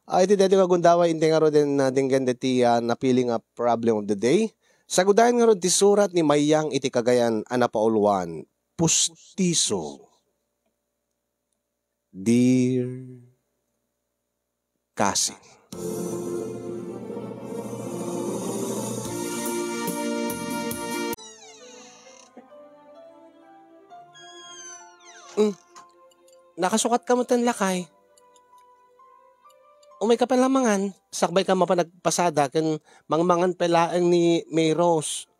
Iti dati nga gundawa inte nga ro din na dinggan dati napili nga problem of the day. Sagudayan nga ro ti surat ni Mayang iti Cagayan anapauluan. Pustiso. Dear Cousin. Nakasukat ka mo tan lakay. Umay ka palamangan, sakbay ka mapanagpasada, kan mangmangan pelaan ni May Rose.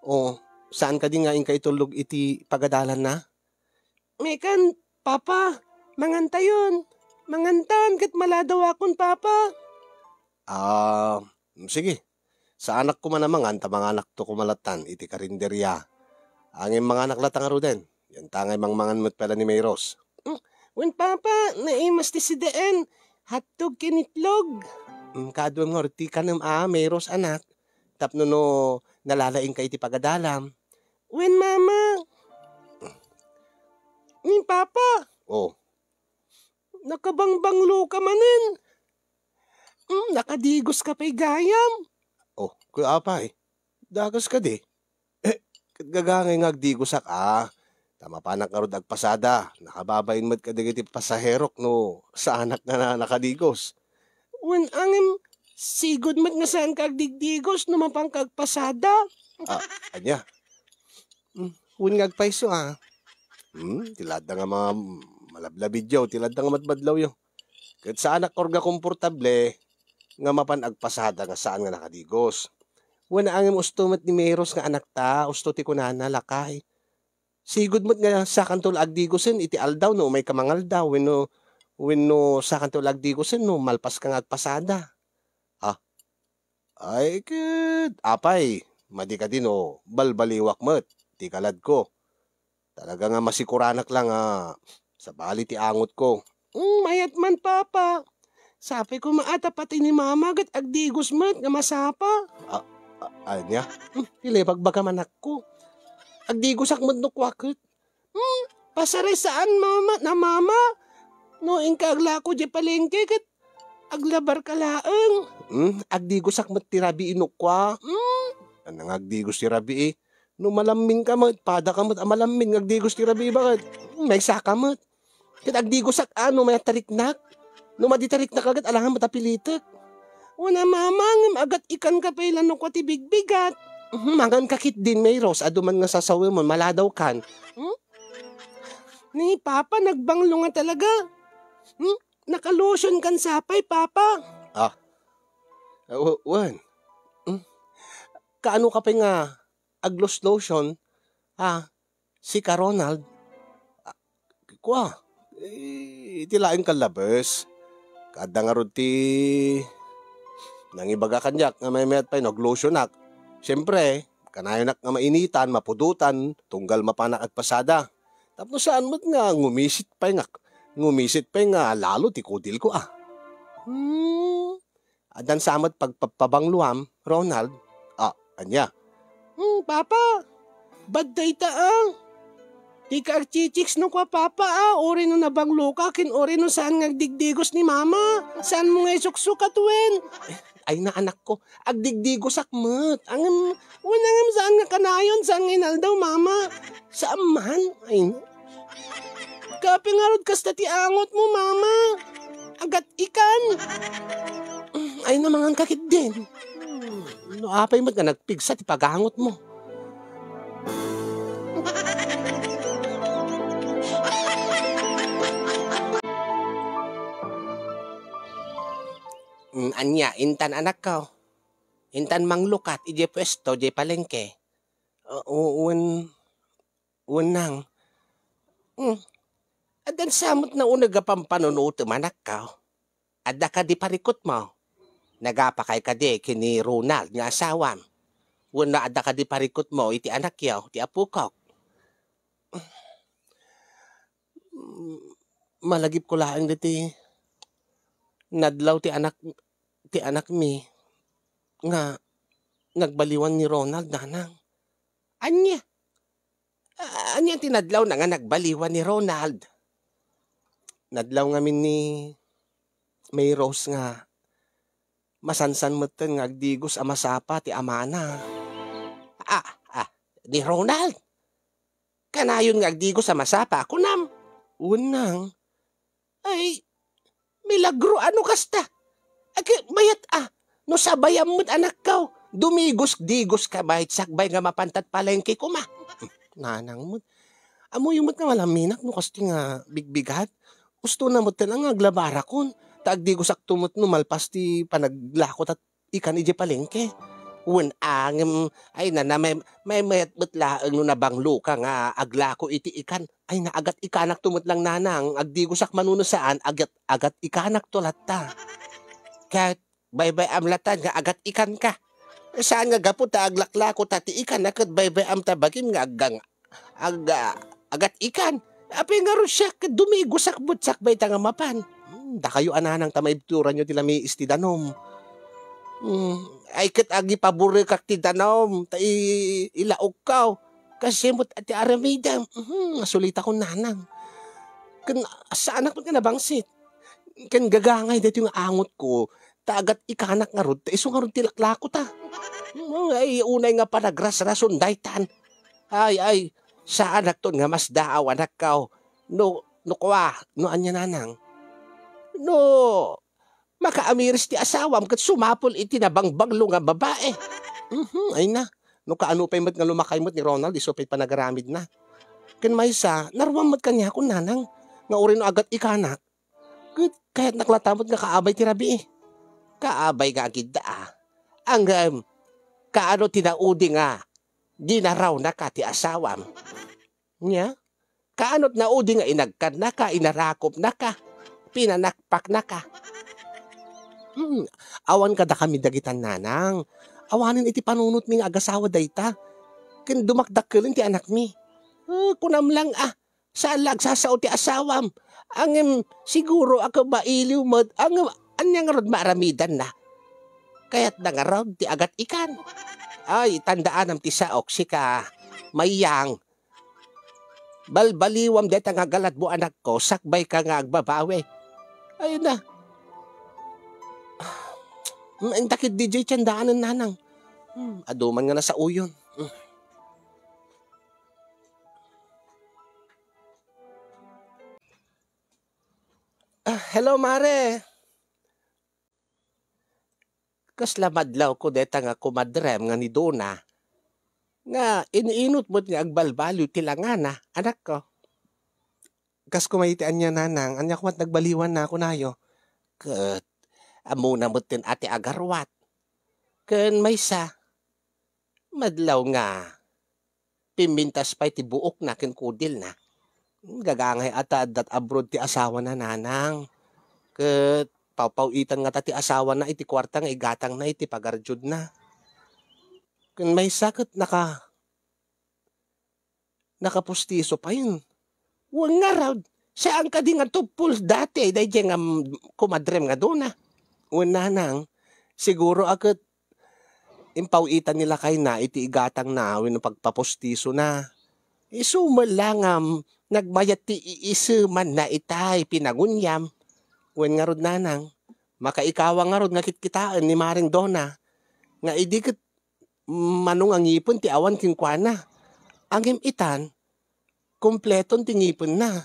O, saan ka din nga ka itulog iti pagadalan na? Mekan, papa, manganta yun. Mangantan, kat maladaw akon, papa. Sige. Sa anak ko man namangan, ta mga anak to kumalatan, iti karinderya. Angin mga anak latang aruden. Yan tangay mangmangan mo't pala ni May Rose. Wen papa, naimas ti si Deen. Hatog kinitlog. Kadwam nga orti ka ng Mayros anak. Tapno no nalalaing ka iti pagadalam. Wen mama. Ni papa. Oh. Nakabangbanglo ka manin. Nakadigos ka pa'y gayam. Oh, kuya apa dagas ka di. Gagangay nga agdigosak Tama pa nakarod agpasada, nakababayin mo't kadigiti pasaherok no sa anak na nakadigos. Wen angin sigod mat nga saan ka agdigdigos no mapangkagpasada? Anya? Wen nga agpaiso tilad na nga mga malablabidyaw, tilad na nga matbadlaw yun. Kahit sa anak orga komportable, nga mapan agpasada nga saan nga nakadigos. Wen angin usto mat ni Meros nga anak ta, usto ti kunana lakay. Sigud mo't nga sa kantol agdigosen iti aldaw no may kamangaldaw wenno sa kantol agdigosen no malpas kang agpasada. Ay ket apay madi ka din balbaliwak met ti kalad ko. Talaga nga masikuranak lang sa bali ti angot ko. Mayat man papa. Sabi ko maata pati ni mama gat agdigos met nga masapa. Anya? Pilipag baka manak ko. Agdigosak mo no kwakit. Pasare saan mama? No ingkagla ko di palengke kat aglabar ka laeng. Agdigosak mo tirabi inukwa. Anang agdigos tirabi No malamin ka mo, pada ka mo, malamin agdigos tirabi bakit? May saka mo. Kat agdigosak may tariknak. No maditariknak agad alangan mo tapilitek. Wana mama, agat ikan ka pa ilan no kwa ti bigbigat. Mangan kakit din may Rose, aduman nga sasawi mo, maladaw kan. Ni Papa, nagbanglo nga talaga. Nakalusyon kan sapay, Papa. Wan. Kaano ka pa nga aglos lotion, si ka Ronald, itilain ka labes. Kada nga ron nangibaga kanyak nga may mayat pa naglotionak. Siyempre, kanayonak nga mainitan, mapudutan, tunggal mapanak at pasada. Tapos saan mo't nga ngumisit pa nga lalo ti kudil ko Adan samat pagpapabangluam, Ronald. Anya? Papa, baday taang. Di ka archichiks no kwa papa ori no nabanglo ka, kin ori no saan nga digdigos ni mama. Saan mo nga isuksukat wen? Ay na anak ko, agdigdigo sakmet. Unangam saan nga kanayon, saan nga inaldaw mama. Saan man? Ay, kapingarod kas ti angot mo mama. Agat ikan. Ay na mangan kakit din. No apay mo't nga nagpigsa ti pagangot mo. Anya, intan anak ko. Intan manglukat, ije pwesto, ije palengke. Unang. Adan samot na unaga pampanunutom anak ko. Adda ka di parikot mo. Nagapakay ka di kini Ronald nga asawam. Wala adda ka di parikot mo, iti anak yaw, ti apukok. Malagip ko lang diti. Nadlaw ti anak mi nga nagbaliwan ni Ronald nanang. Anya tinadlaw na nga nagbaliwan ni Ronald. Nadlaw ngamin may rose nga masansan mo nga agdigos a masapa ti amana. Ah, di Ronald, kanayon nga agdigos sa masapa ako nam. Unang, ay, milagro ano kasta. Bayat no sabayam mo't anak kaw, dumigos-digos ka bahit sakbay nga mapantat palengke ko ma. Nanang mo't, amoy mo't nga walang minak no kasti nga bigbigat. Gusto na mo't lang aglabara kon, taagdigos ak tumot no malpas ti panaglakot at ikan ije palengke. Wen angem ay na may mayat betlaeng no nabanglo ka nga aglako iti ikan ay naagat ikanak tumot lang nanang agdigosak manuno saan agat ikanak tulatta. Kahit baybay amlatan nga agat ikan ka. Saan nga gapo ta aglaklako tati ikan nakat baybay am tabagim nga agat ikan. Api nga ro siya dumigosak butsak bay ta nga mapan. Da kayo ananang tamayturan nyo tila may istidanom. Ay kat agi paburi kak ti danom, ta ilaog kaw. Kasi mo't ati aramida, nasulita ko nanang. Kan saan ako ka nabangsit? Kan gagangay dito yung angot ko, tagat ikanak nga rod, ta iso nga rod tilaklako ta. Ay unay nga panagras-rason daytan. Ay, saan akton nga mas daaw anak kaw. No kwa, no anya nanang. No, makaamiris ti asawam kat sumapol iti nabangbanglo nga babae. Ay na. No kaano pa imot nga lumakay mot ni Ronald, iso pa'y panagaramid na. Kan maysa, narwam mat kanya ko nanang, nga uri no agat ikanak. Kahit naklatamot nga kaabay ti rabi eh. Kaabay nga agid da Ang kaano tinaudi nga, di na raw na ka ti asawam. Nya? Kaano't naudi nga inagkad na ka, inarakop na ka, pinanakpak na ka. Awan kada kami dagitan nanang. Awanin iti panunot mi nga agasawa dayta. Ken dumakdakkelin ti anak mi. Kunam lang saan lagsasao ti asawam. Siguro ako mailiw mo. Anyang rod maaramidan na. Kaya't nangarod ti agat ikan. Ay, tandaan am ti saok sika mayang. Balbaliwam deta nga galat mo anak ko, sakbay ka nga agbabawi. Ayun na. Ang takit DJ tiyandaanan nanang. Aduman nga na sa uyon. Hello mare. Kasla madlaw ko deta nga kumadrem nga ni Dona. Nga iniinot mo nga agbalbaliw tilangana, anak ko. Kas kumaitian niya nanang, anya kumat nagbaliwan na ako nayo. Kat, amo na mo tin ate agarwat. Ken maysa, madlaw nga, pimintas pa iti buok na ken kudil na. Gagangay ata dat abroad ti asawa na nanang. Ket, papawitan nga ti asawa na iti kwarta nga igatang na iti pagarjud na. Ken maysa ket nakapustiso pa yun. Huwag nga raw, saan ka di nga tupul dati, dahi nga kumadrem nga doon na. Huwag nanang, siguro agad, impawitan nila kay na, iti igatang na, wino pagpapustiso na. Isumalangam, nagmayat ti iisuman na itay, pinagunyam. Huwag nga rod nanang, makaikawa nga rod nga kitkitaan ni Maring Dona, nga idikit manong ang ipon ti awan kinkwana. Ang imitan, kompleton ti ngipon na.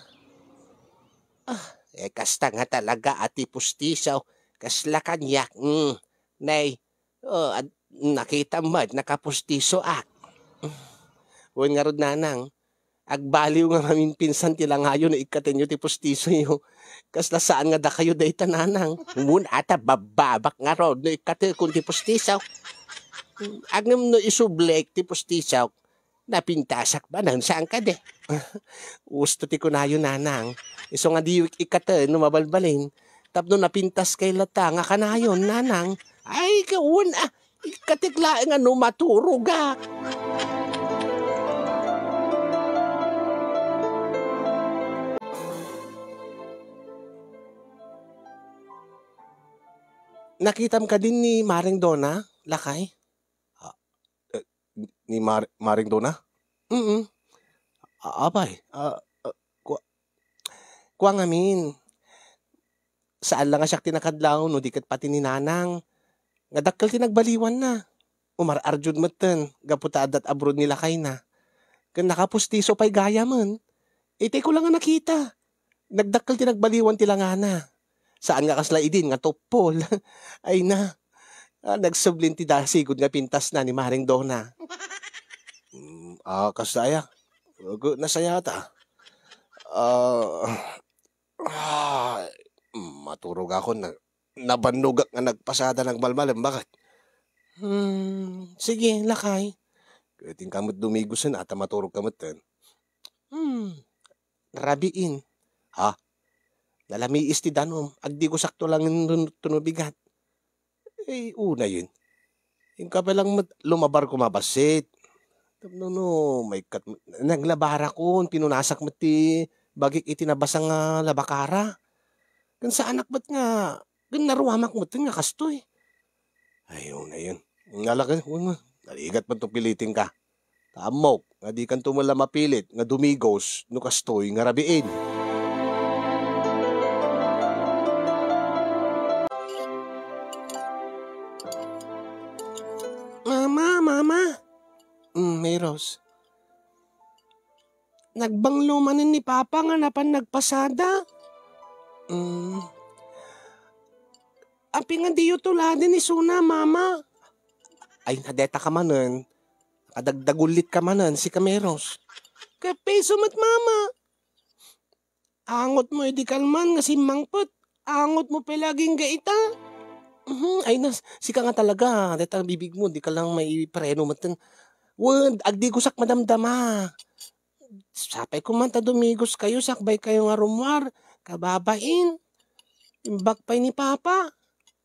Kasta nga talaga ati pustisaw, kasla kanyak. Nay, nakita mo, nakapustiso ak. Huwag nga rod nanang, agbaliw nga mamin pinsan tilang hayo na ikatin nyo ti pustiso nyo. Kasla saan nga da kayo day tananang. Mun ata bababak nga rod no ikatin kung ti pustisaw. Agam no isublek ti pustisaw, napintasak ba nang saan ka de? Gusto ti kunayo nanang. Iso nga di ikatan no mabalbalin. Tapno napintas kay lata nga kanayon nanang. Ay kawan ikatiklaan nga no maturuga. Nakitam ka din ni Maring Dona, lakay? Ni Maring Dona? Abay, kuwang amin. Saan lang nga siya tinakadlaw no di kat pati ni nanang. Nga dakkel tinagbaliwan na. Umar-arjud meten, gaputa adat abroad nila kay na. Kan nakapustiso pa'y gaya man. Ite ko lang nga nakita. Nagdakkel tinagbaliwan tila nga na. Saan nga kasla idin nga topol. Ay na. Nagsublin ti dasigod nga pintas na ni Maring Dona. Kasaya. Nasaya ta. Maturog ako na nabanugak nga nagpasada ng malmalam. Bakit? Sige, lakay. Kating kamot dumigusan at maturog kamot ten. Rabiin. Ha? Nalamiis ti danom. Agdi ko sakto lang yung tunubigat. Una yun. Yung ka palang lumabar ko mabasit. No, may naglabara ko. Pinunasak mo ti bagik itinabasang labakara. Kan sa anak ba't nga, gan naruamak mo ito nga kastoy. Ayun na yun. Nalakan, naligat pa ito pilitin ka. Tamok, nga di kan tumala mapilit, nga dumigos, no kastoy, nga rabiin. Mama. Meros. Nagbanglumanin ni Papa nga napan nagpasada. Api nga diyo tuladin ni Suna, Mama. Ay, nadeta ka manan. Kadagdagulit ka manan si Cameros. Kaya peso mat, Mama. Angot mo, edi kalman nga si Mangpot. Angot mo palaging gaita. Ay, si ka nga talaga. Deta bibig mo, di ka lang may preno matan. Wad, agdi gusak madamdama. Sapay kumanta dumigos kayo, sakbay kayo nga rumwar. Kababain. Imbak pa'y ni Papa.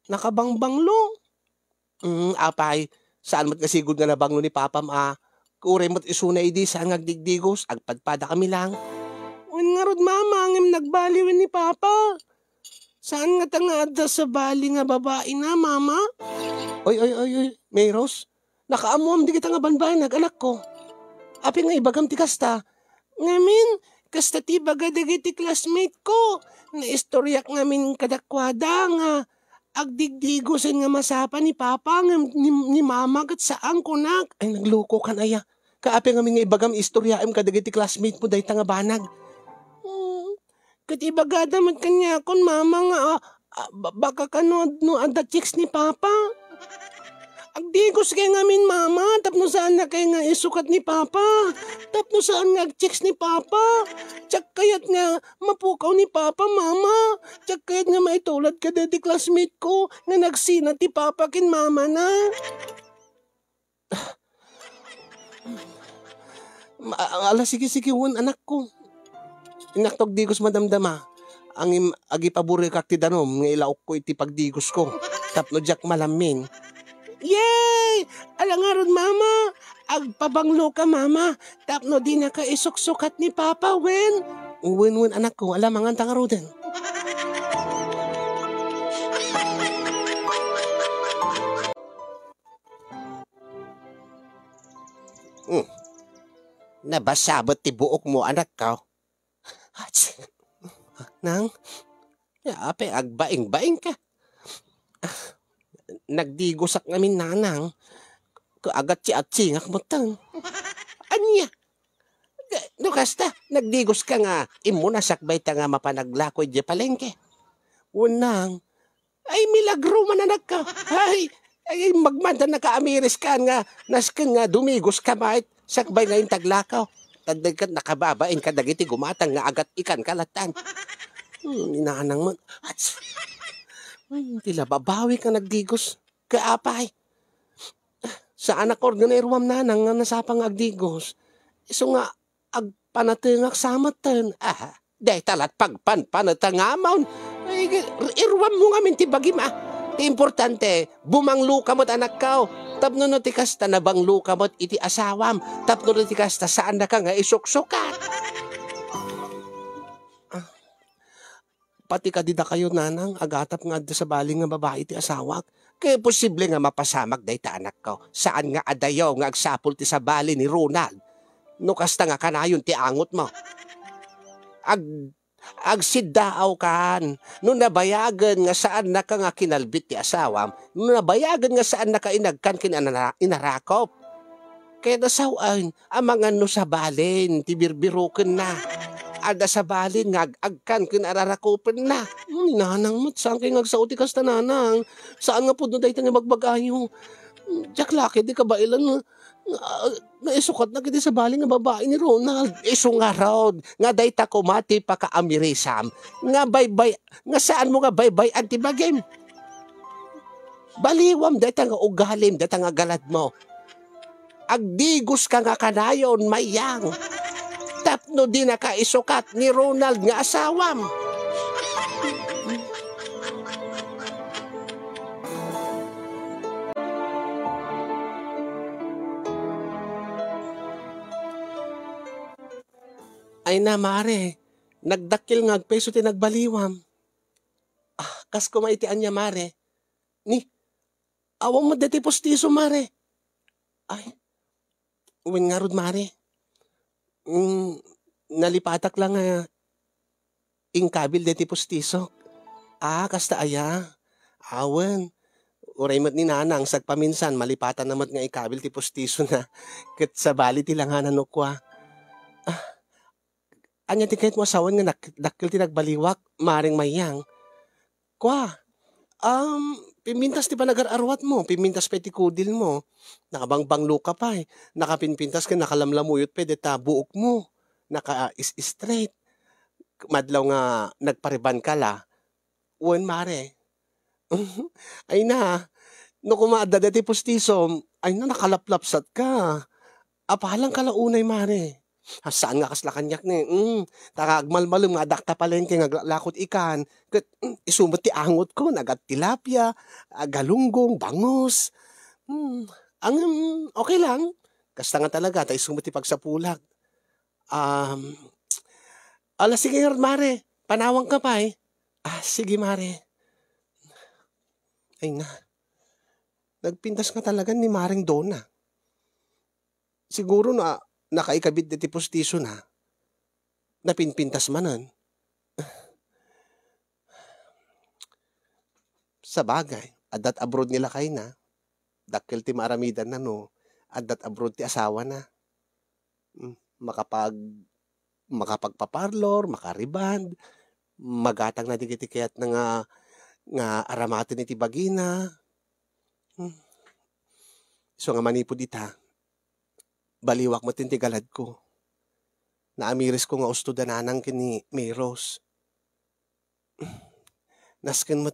Nakabangbanglo. Apay, saan mat kasigod nga nabanglo ni Papa Kure mo't isuna idi saan ngagdigdigos, agpadpada kami lang. Nga rod, Mama, ngem nagbaliwin ni Papa. Saan nga tangada sa bali nga babae na, Mama? Oy, Meros. Nakaamuam di kita nga banbanag, anak ko. Api nga ibagam ti kasta. Ngamin, kasta ti baga dagiti classmate ko. Naistoryak ngamin kadakwada nga. Agdigdigosan nga masapa ni Papa ni Mama kat saan ko nak. Ay, nagloko kan aya. Kaapi nga nga ibagam istoryaem kadagiti classmate mo dahi nga banag. Kat ibagada man kanya kon Mama nga baka kano no ada chicks ni Papa. Agdigos kay ngamin, Mama. Tapno saan na kay nga isukat ni Papa. Tapno saan nga chicks ni Papa. Tsak kayat nga mapukaw ni Papa, Mama. Tsak kayat nga maitulad ka dati classmate ko nga nagsina ti Papa kin Mama na. Sige, won anak ko. Inaktog digos madamdama. Ang agi paburi kak ti danom nga ilaok ko iti pagdigos ko. Tapno jak malamin. Yay! Alangaron, Mama. Agpabanglo ka, Mama. Tapno di na ka isuksukat ni Papa, Wen. Wen, anak ko. Alamangan tangaroden. Nabasabot ti buok mo, anak ka. Nang, ape, agbaing-baing ka. Nagdigosak ngamin nanang. Kaagat si atsingak mo tang. Anya? No kasta, nagdigos ka nga. Imo na sakbay ta nga mapanaglakoy di palengke. Unang, ay milagro mananak ka. Ay magmanda na ka-amiris ka nga. Naskan nga dumigos ka mait. Sakbay nga yung taglakaw. Tadag ka nakababain ka dagiti gumatang nga agat ikan kalatan. Inaanang mo. Tila babawi ka nagdigos. Kaapay. Sa anak organerwam na nang nasapang agdigos. Iso nga agpanatengak samatan. Day talat pagpanpanatangamaon. Irwam mo nga minti bagim Ti importante, bumanglo ka mo't anak ka. Tapno no ti kasta na banglo ka mo't iti asawam. Tapno no ti kasta saan na ka nga isuksukat. Pati ka dida kayo nanang agatap nga sa baling nga babae ti asawak. Kaya posible nga mapasamak day ta anak ko. Saan nga adayaw nga agsapol ti sa bali ni Ronald. No kasta nga kanayon ti angot mo. Agsidaaw kan. No nabayagan nga saan na ka nga kinalbit ti asawam, no nabayagan nga saan na ka inagkan inarakop. Kaya nasawan, amang ano sa balin, tibirbirukin na. Ada sa balin nga agkan kinararakopan na. Nanang mat, saan kayo ngagsauti kas tananang? Saan nga po doon tayo nga magbagayo? Jack Lucky, di ka ba ilan naisukat na kita sa balin nga babae ni Ronald. Iso nga raw, nga day ta kumati pa ka amirisam. Nga baybay, nga saan mo nga baybay antibagim? Baliwam, day ta nga ugalim, day ta nga galad mo. Agdigos ka nga kanayon, mayang. Tapno di nakaisukat ni Ronald nga asawam. Ay na, mare. Nagdakil nga agpeso ti nagbaliwam. Kas kumaitian niya, mare. Ni, awang mo dati postiso, mare. Ay, uwin nga rod, mare. Nalipatak lang nga ingkabil dati postiso. Kasta aya. Awan. Uray mat ni nanang, sagpaminsan, malipatan namat nga ikabil ti postiso na. Kat sa bali ti langanan no kwa. Anya ti kahit mo asawan nga dakil ti nagbaliwak, maring mayang. Kwa, pimintas ti pa nagararwat mo, pimintas pa ti kudil mo. Nakabangbanglo ka pa eh. Nakapinpintas ka, nakalamlamuyot pa, deta buok mo. Naka-straight. Madlaw nga nagpariban ka la. Uwan mare. Ay na, no kumaadada ti postiso, ay na nakalaplapsat ka. Apalang kalaunay mare. Saan nga kasla kanyak ni? Takagmalmalum nga dakta palengke nga lakot ikan. Isumot ti angot ko, nagat tilapia, galunggong, bangus. Ang okay lang. Kasta nga talaga, tayo isumot ti pagsapulag. Sige nga mare, panawang ka pa eh. Sige mare. Ay na, nagpintas nga talaga ni Maring Donna. Siguro na, nakaikabit na ti postiso na, napinpintas manan. Sa bagay, adat abroad nila kay na, dakil ti maaramidan na no, adat abroad ti asawa na. Makapagpaparlor, makariband, magatang na tikitikiyat na nga aramatin iti bagina. So nga manipod ita, baliwak mo tintigalad ko. Naamiris ko nga usto dananang kini Mayros. Nasken mo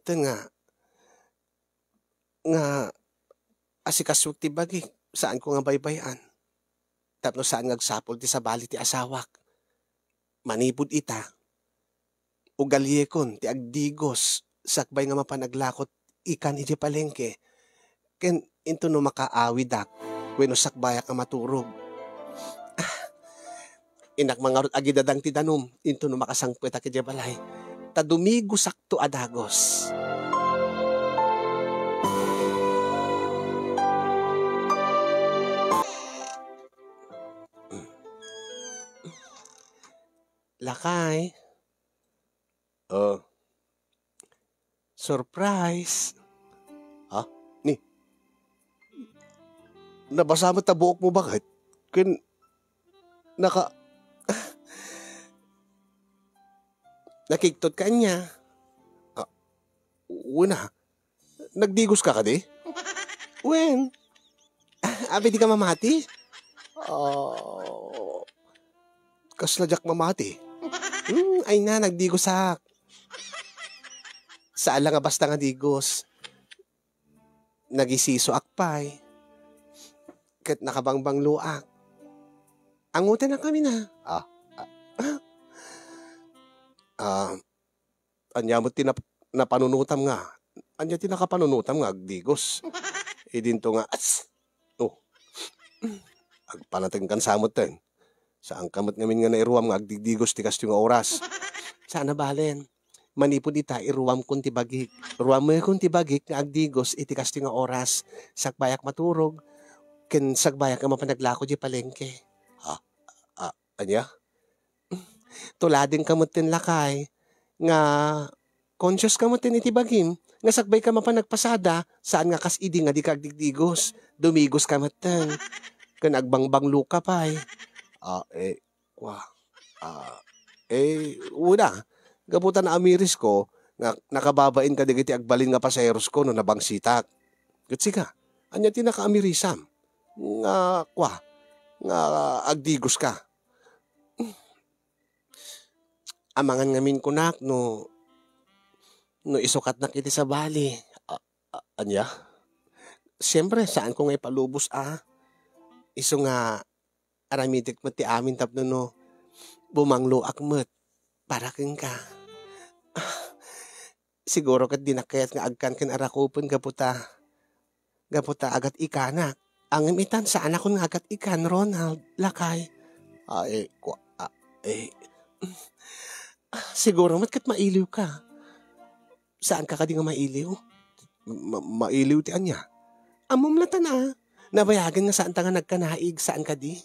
nga asikaswag ti bagi, saan ko nga baybayan. Tapno saan ngagsapol ti sabali ti asawak. Manipod ita, ugalyekon ti agdigos, sakbay nga mapanaglakot ikan iti palengke. Ken into no makaawidak, wenno sakbayak nga maturog. Inak mangarot agidadang ti danom, into no makasangpet iti balay. Tadumigo sakto adagos. Lakay. Surprise. Ni. Nabasa mo tabuok mo bakit? Nakiktot ka niya. Una. Nagdigos ka di? When? Abi di ka mamati? Kasladyak mamati. Ay na, nagdigosak. Saan lang nga basta nga digos. Nagisiso akpay. Kat nakabangbang luak. Angutan na kami na. Anya mo napanunutam nga. Anya tinakapanunutam nga, agdigos. Dinto nga, agpanating kan samot ten. Saan kamot ngamin nga nairuam nga agdigdigos tikas yung oras. Sana balen. Manipod ita, iruam kun ti bagik. Ruam mo kun ti bagik nga agdigos itikas yung oras. Sakbayak maturog. Ken sakbayak nga mapanaglako di palengke. Anya? Tuladin ka mo tin lakay, nga conscious ka mo tin iti bagim, nga sakbay ka mapanagpasada, saan nga kas idi nga di kagdigdigos, dumigos ka maten, kan agbangbang luka pa eh. Wah, ah, una, gabutan na amiris ko, nga nakababain ka digiti agbalin nga paseros ko no nabang sitak. Gatsi ka, anya tinaka-amirisam, nga agdigos ka. Amangan ngamin kunak no isukat na kiti sa bali. Anya? Siyempre, saan ko nga ipalubos Iso nga aramitik mo ti amin tapno no bumanglo akmet para ken ka. Siguro kat dinakayat nga agkan ken arakupon gaputa agat ikanak. Ang imitan saan ako nga agat ikan, Ronald, lakay. Siguro mat kat mailiw ka. Saan ka nga mailiw? Mailiw ti anya? Amom lata na. Nabayagan nga saan ta nga nagkanaig, saan ka di?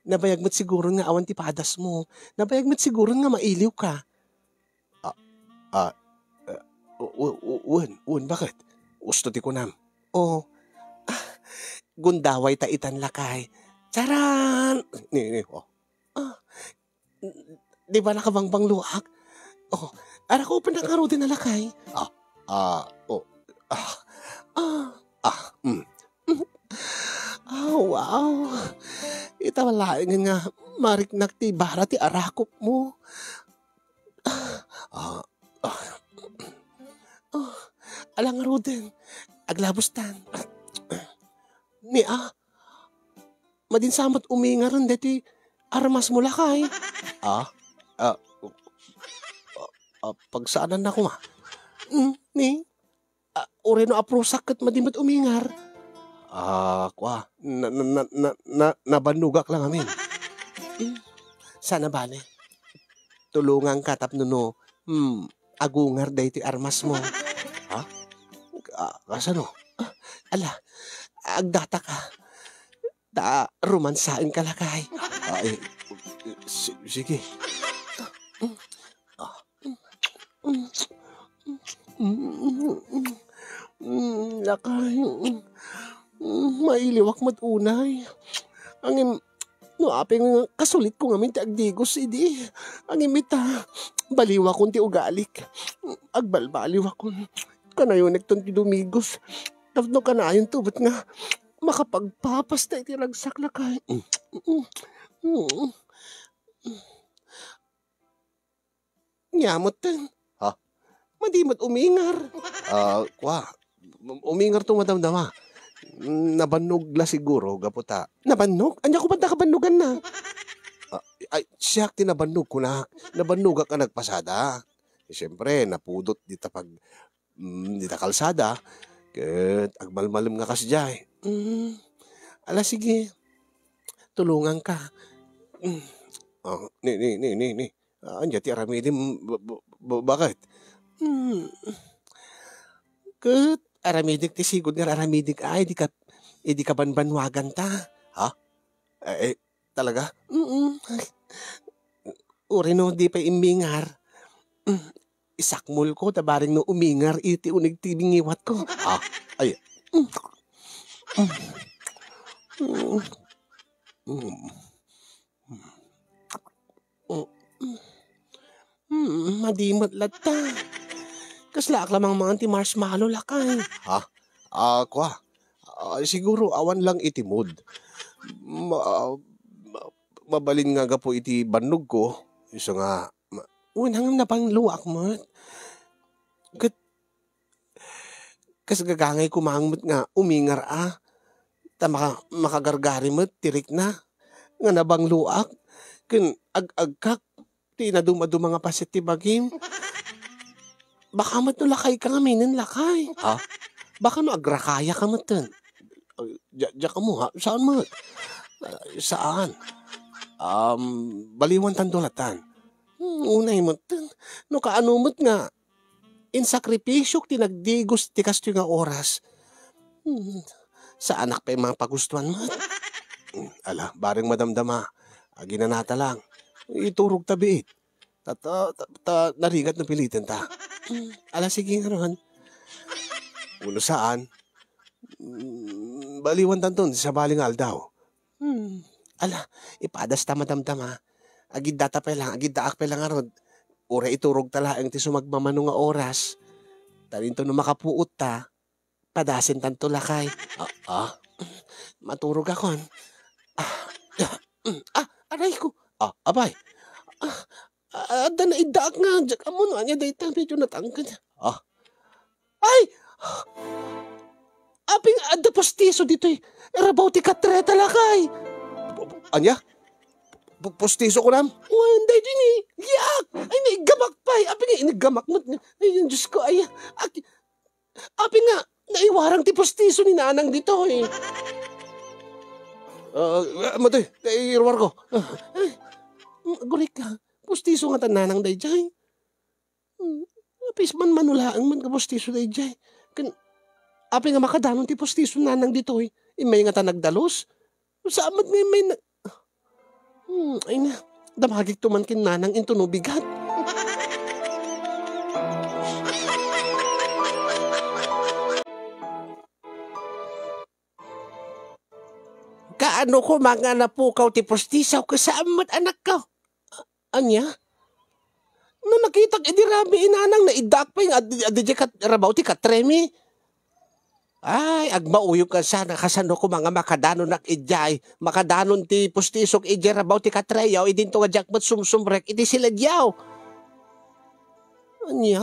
Nabayag mo't siguro nga awan ti padas mo. Nabayag mo't siguro nga mailiw ka. Bakit? Usto ti kunam. Gundaway ta itan lakay. Charan! Di ba nakabangbang luak? Ara ko pa nakaroon na lakay. Wow. Itawalain nga mariknak ti bara ti arakop mo. Alang Roden, aglabustan. Madinsamot umingaran deti armas mo lakay. Pagsaanan na ko oreno aprusak kat madimot umingar. Nabanugak lang amin. Sana bale. Tulungan ka tapno agungar day ti armas mo. Kasano? Agdata ka. Romansain ka lakay. Sige. Lakay. Mailiwak matunay. Angin, apeng kasulit ko ngamin ti agdigos idi. Angin mita, baliwa kon ti ugalik. Agbalbaliwa kon. Kanayon ton ti dumigos. Tapno kanayon tubot nga makapagpapas na iti ragsak lakay. Nyamot ten. Madimot umingar. Umingar to madamdama. Nabanog la siguro, gaputa. Nabanog? Anya ko ba't nakabanugan na? Siyak tinabanog ko na. Nabanog ka nagpasada. Siyempre, napudot dita kalsada. Ket agmalmalim nga kasjay. Ala sige. Tulungan ka. Ni. Anya ti aramidim. Bakit? Ket aramidik ti sigod nga aramidik ay di ka banbanwagan ta. Talaga? Urino di pa imingar. Isakmul ko tabaring no umingar iti unig ti bingiwat ko. Madimot lata. Kaslaak lamang mga anti-marshmallow lakay. Siguro awan lang iti mood. Mabalin nga gapo iti banog ko. Iso nga, unang napangluak mo. Kas gagangay kumangmot nga umingar ta makagargari mo, tirik na. Nga nabang luak. Kun ag-agkak, tinadumado mga pasit ti bagim. Baka matulakay ka nga minin lakay. Baka no agrakaya ka mo ten. Diya ka mo Saan mo? Saan? Baliwan tandulatan. Unay mo ten. No kaanumot nga. In sakripisyo tinagdigos ti kasto nga oras. Sa anak pa yung mga pagustuhan mo. Baring madamdama. Ginanata lang. Iturog tabiit. Narigat na pilitin ta. Ala, sige nga ron. Uno saan? Baliwan tanton sa balingal daw. Ala, ipadas tamadamdam ha. Agid data pa lang, agid daak pa lang aron. Ura iturog talaang ti sumagmamano nga oras. Talinto na makapuot ta. Padasin tanto lakay. Maturog akon. Aray ko. Abay. Ada na idaak nga. Diyak amo na niya dayta. Medyo natangkad. Ay! Aping ada postiso dito eh. Erabaw ti katreta lakay. Anya? Postiso ko nam? Hindi din eh. Giyak! Ay, naigamak pa eh. Aping nga, inigamak mo. Ay, Diyos ko, ay. Aping nga, naiwarang ti postiso ni nanang dito eh. Matoy, irwar ko. Gulik ka. Postiso nga tananang dayjay. Apis man manulaan man ka postiso dayjay. Api nga makadanon ti postiso nanang dito eh. May nga ta nagdalos. Saamat nga may ay na, damagig tuman kin nanang into no bigat. Kaano ko mga napukaw ti postisaw kasaamat anak ka? Anya? No nakita idirabi inanang na idak pa yung adidya rabaw ti katremi. Ay, agmauyog ka sana kasano ko mga makadanon nak idjay. Makadanon ti postisok idjay rabaw ti katreyaw. Idin to nga jakmat sumsumrek. Iti sila diyaw. Anya?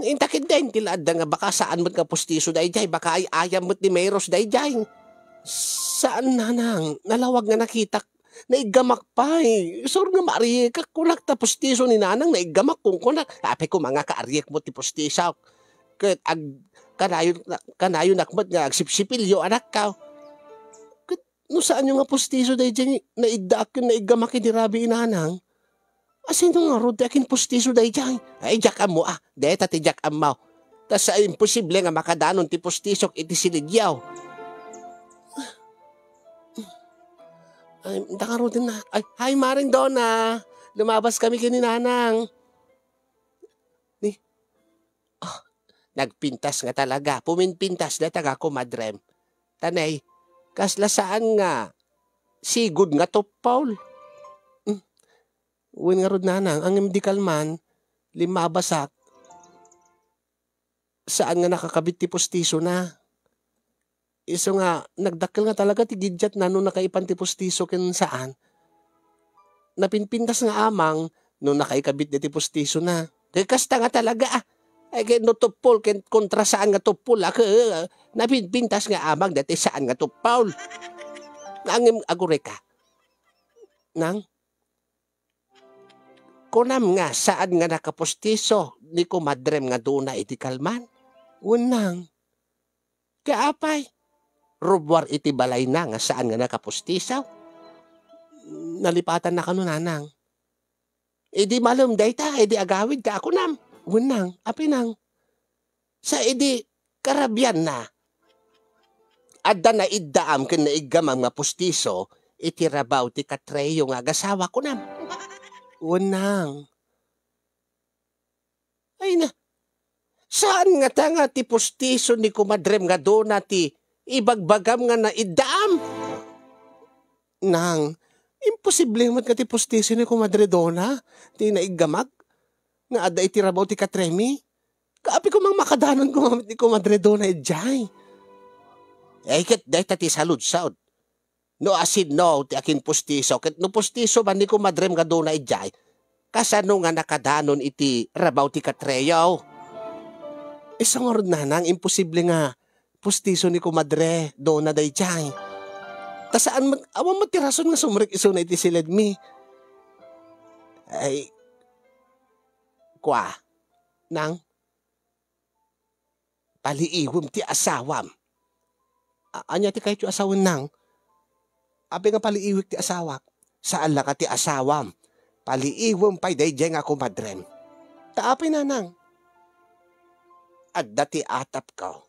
Intakid din tilad nga baka saan mo't ka postiso da idjay. Baka ay ayam mo't ni Mayros da idjay. Saan nanang? Nalawag nga nakita. Naigamak pa eh. Sor nga maariye ka. Kunak ta postiso ni nanang naigamak kung kunak. Ape ko mga kaariyak mo ti postisaw. Kat kanayon nakmat nga agsipsipilyo anak ka. Kat no saan yung nga postiso dahi dyan naidaak yung naigamak ni Rabi inanang. Asin nga rod akin postiso dahi dyan. Ay jak mo Dahil tati jak mo. Tas imposible nga makadanon ti postisok iti siligyaw. Ay, nakaro din na. Ay, hi Maring Donna. Lumabas kami kini nanang. Nagpintas nga talaga. Puminpintas na taga kumadrem. Tanay, kasla saan nga sigud nga to, Paul. Uwin nga rod nanang, ang medical man, limabasak. Saan nga nakakabit ti postiso na? Iso nga, nagdakil nga talaga ti gidyat na nung nakaipan ti postiso kin saan. Napinpintas nga amang nung nakaikabit ti postiso na. Kaya kasta nga talaga ay kaya no tupol, kontra saan nga tupol, napinpintas nga amang dati saan nga tupol. Nangim agure ka. Nang? Kunam nga saan nga nakapostiso, ni kumadrem nga doon na iti kalman. Unang. Kaapay, rubwar iti balay na nga saan nga nakapostisaw. Nalipatan na kanunanang. Di malum dayta, di agawid ka ako nam. Unang, apinang. Sa karabyan na. Adda na iddaam ken naigamang nga postiso, iti rabaw ti katreyo nga agasawa ko nam. Unang. Ay na. Saan nga ta nga ti postiso ni kumadrem nga doon ti ibagbagam nga na iddaam? Nang, imposible mat nga ti postiso ni kumadre dona, ti naigamag. Nga ada iti rabaw ti katremi. Kaapi ko mang makadanon kumamit ni kumadre doon na idjay. Ket dahi ti salud-saud. No asin no ti akin postiso. Ket no postiso man ni kumadrem nga doon na idjay. Kasano nga nakadanon iti rabaw ti katreyaw. Isang orod nanang imposible nga postiso ni kumadre doon na idjay. Ta saan awan mo ti rason nga sumrek iso na iti silid mi. Ay, kwa, nang, paliiwom ti asawam. Anya ti kahit yung asawan nang, api nga paliiwik ti asawak, saan lang ka ti asawam, paliiwom pa'y dayjay nga kumadrem. Taapi na nang, at dati atap ko,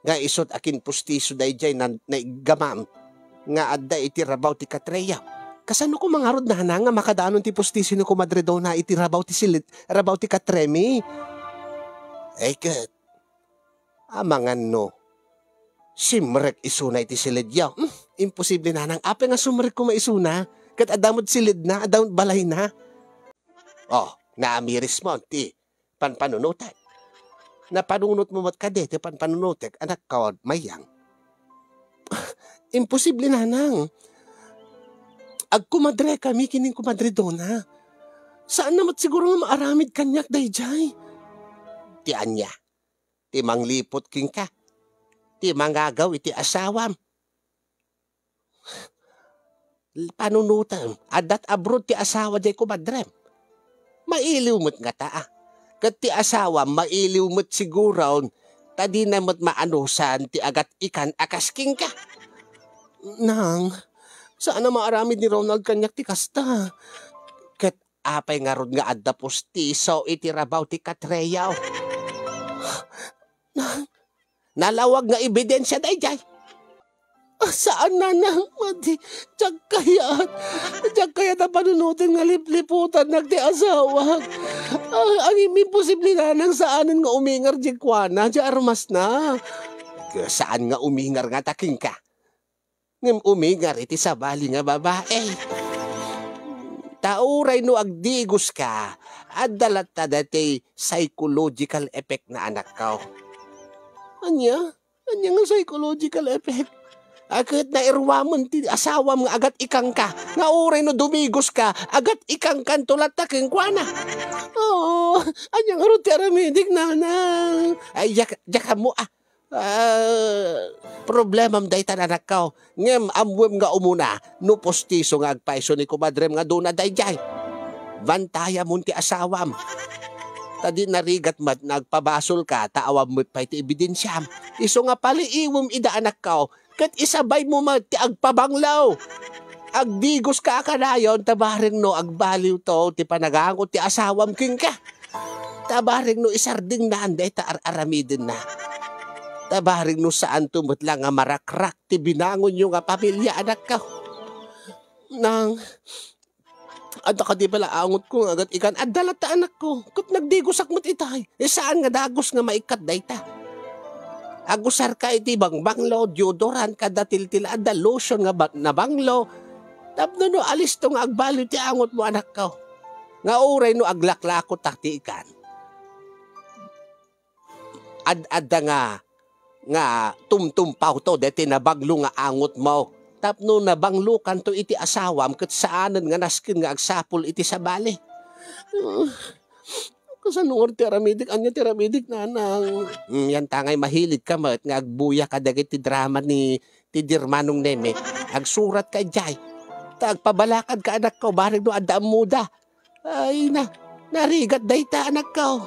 nga isot akin pustiso dayjay na igamam, nga adda iti rabaw ti katreya, Kasano ko mangarod na nga makadanon ti pustiso ni Kumadre Dona iti rabaw ti silid, rabaw ti katremi. Ket, amangan no, simrek isuna iti silid yaw. Imposible na nang ape nga sumrek ko maisuna, kat adamod silid na, adamod balay na. Oh, naamiris mo, ti panpanunutan. Napanunot mo mat kadete panpanunutek, anak kawad mayang. Imposible na nang. Agkumadre kami kining Kumadre Dona. Saan namat siguro nga maaramid kanyak dayjay? Ti anya, ti manglipot king ka, ti mangagaw iti asawam. Panunutan, adat abroad ti asawa jay Kumadre. Mailiw mo't nga taa. Kat ti asawam, mailiw mo't siguro, tadi na mo't maanusan ti agat ikan akasking ka. Nang, saan na maaramid ni Ronald kanyak ti kasta? Ket apay nga rod nga adda pustiso iti rabaw ti katreyaw. Nalawag nga ebidensya dayjay. Saan na nang mati? Diyak kaya na panunutin nga lipliputan nagti asawa. Ang imposible na nang saanan nga umingar di kwana, di armas na. Saan nga umingar nga taking ka? Ngem umingar iti sabali nga babae. Tauray no agdigos ka, adalat ta dati psychological effect na anak ka. Anya? Anya nga psychological effect? Agad na irwamon ti asawam nga agat ikang ka. Nga uray no dumigos ka, agat ikang kantulat taking kwana. Oo, anya nga ro ti aramidik nanang. Ay, jaka mo problemam day anak ka. Ngem amwem nga umuna, no postiso nga agpaiso ni Kumadrem nga doon na dayjay. Bantaya mo ti asawam. Tadi narigat mat nagpabasol ka, taawam mo't pa iti ebidensyam. Iso nga paliiwom ida anak ka, kat isabay mo mat ti agpabanglaw. Agdigos ka akanayon, tabaring no agbaliw to, ti panagangot ti asawam king ka. Tabaring no isarding na anday ta aramidin na. Tabaring no saan tumot lang nga marakrak, ti binangon nyo nga pamilya anak ka. Nang, ada ka di pala angot ko agad ikan, adalat ta anak ko, kat nagdigosak mo't itay. Saan nga dagos nga maikat day ta? Agusar ka iti banglo, deodorant kada tiltil ada lotion nga na banglo. Tapno no alis to nga agbaliw ti angot mo anak ko. Nga uray no aglaklako takti ikan. Adda nga tumtumpaw to deti na baglo nga angot mo. Tapno na banglo kanto iti asawam ket saanen nga naskin nga agsapol iti sabali. Kasanungar ti aramidik, anya ti aramidik nanang. Yan tangay mahilig ka mat, nga agbuya ka dagiti drama ni ti Dirmanong Neme. Agsurat ka jay. Agpabalakad ka anak ko, barig no adda muda. Ay narigat day ta anak ko.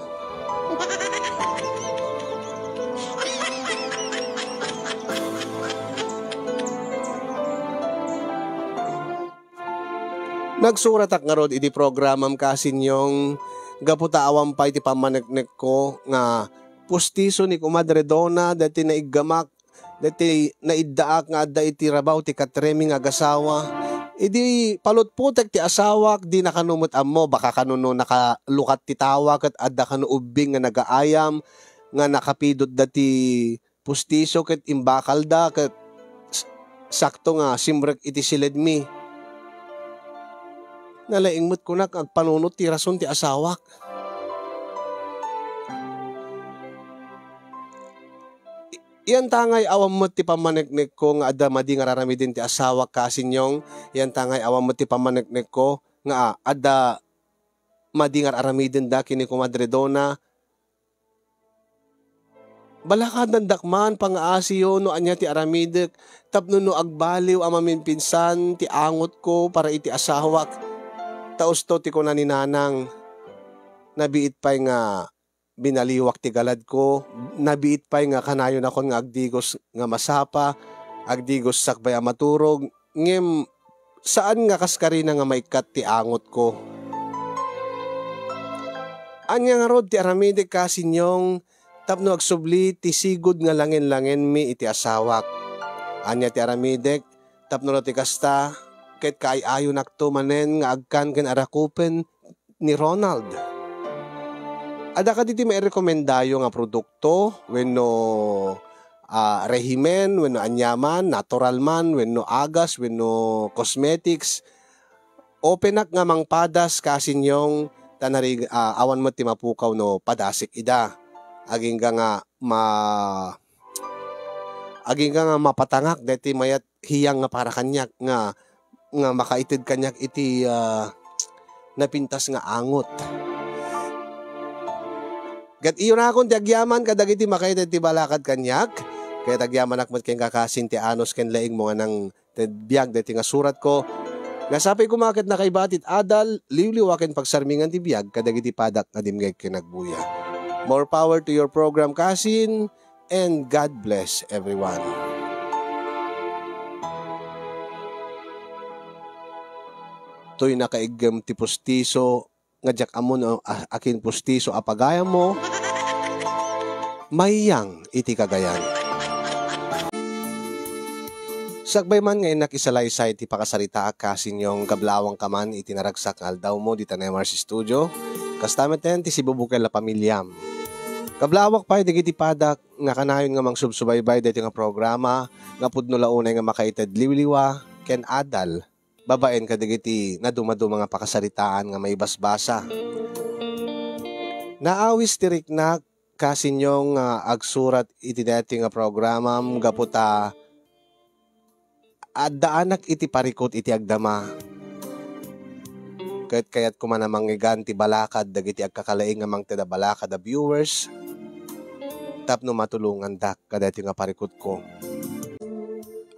Nagsurat ak nga rod iti programam kasin yung gaputaawam pa iti pamaneknek ko nga pustiso ni Kumadre Dona dati naiggamak dati naiddaak nga adda iti rabaw ti katremi nga agasawa. Idi palutputek ti asawak di nakanumot ammo baka kanuno nakalukat ti tawa ket adda kanu ubing nga nagaayam nga nakapidot dati pustiso ket imbakal da ket sakto nga simrek iti siledmi. Nalaingmot ko na agpanunot ti rason ti asawak. Iyan tangay awam mo ti pamaneknek ko nga adda madi nga raramidin ti asawak kasinyong. Iyan tangay awam mo ti pamaneknek ko nga adda madi nga raramidin da kini Kumadre Dona. Balakad ng dakman pang-aasiyo no anya ti aramidek tapno no agbaliw amamin pinsan ti angot ko para iti asawak. Taos to ti ko na ni nanang, nabiit pa'y nga binaliwak ti galad ko, nabiit pa'y nga kanayon ako nga agdigos nga masapa, agdigos sakbay amaturog, ngem saan nga kaskarina nga maikat ti angot ko. Anya nga rod ti aramidik kasinyong, tapno agsubli ti sigod nga langin-langin mi iti asawak. Anya ti aramidik, tapno ti kasta, ket kaayo nakto manen nga agkan ken arakupen ni Ronald. Ada ka diti mairekomendayo nga produkto wenno rehimen, wenno anyaman, natural man, wenno agas, wenno cosmetics. Openak nga mangpadas kasinyong tanari awan mo ti mapukaw no padasik ida. Aging nga mapatangak deti mayat hiyang nga para kanyak nga makaitid kanyak iti napintas nga angot. Gat iyo na akong tiagyaman kadag iti makaitid ti balakad kanyak. Kaya tagyaman akmat kayong kakasin ti anos ken laing mo nga nang biyag deti nga surat ko. Nasapay kumakit na kay batit adal, liwliwaken pagsarmingan ti biyag kadag iti padak nga dimgay kinagbuya. More power to your program, kasin, and God bless everyone. To'y nakaigam ti pustiso, nga jak amon akin pustiso apagayam mo, mayang iti kagayan. Sagbay man ngayon nakisalaysay ti pakasarita kasin yung kablawang kaman itinaragsak aldaw mo dita na MRC Studio. Kastamet ten ti sibubukay la pamilyam. Kablawak pa digiti padak nga kanayon nga mang subsubaybay dito nga programa nga pudno launay nga makaited liwliwa ken adal. Babaen kadigiti na dumado mga pakasaritaan nga may basbasa. Naawis tirik na kasin yung agsurat iti dati nga programa gaputa at daanak iti parikot iti agdama. Kaya't kumanamang iganti balakad dagiti agkakalaing nga mang teda balakad da viewers. Tapno matulungan dak kadati nga parikot ko.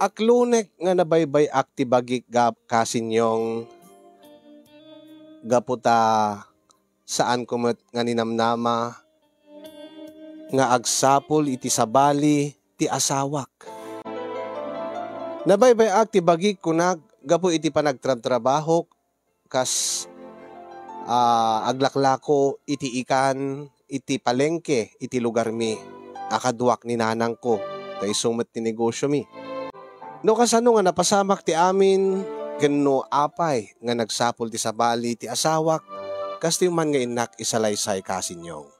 Aklunek nga nabaybay aktibagik kasinyong gaputa saan kumot nga ninamnama nga agsapol iti sabali ti asawak. Nabaybay aktibagik kunag gapu iti panagtrabaho kas aglaklako iti ikan iti palengke iti lugar mi akaduak ni nanang ko ta isumet ti negosyo mi. No kasano nga napasamak ti amin kenno apay nga nagsapol ti sabali ti asawak kas ti man nga inak isalaysay kasinyong.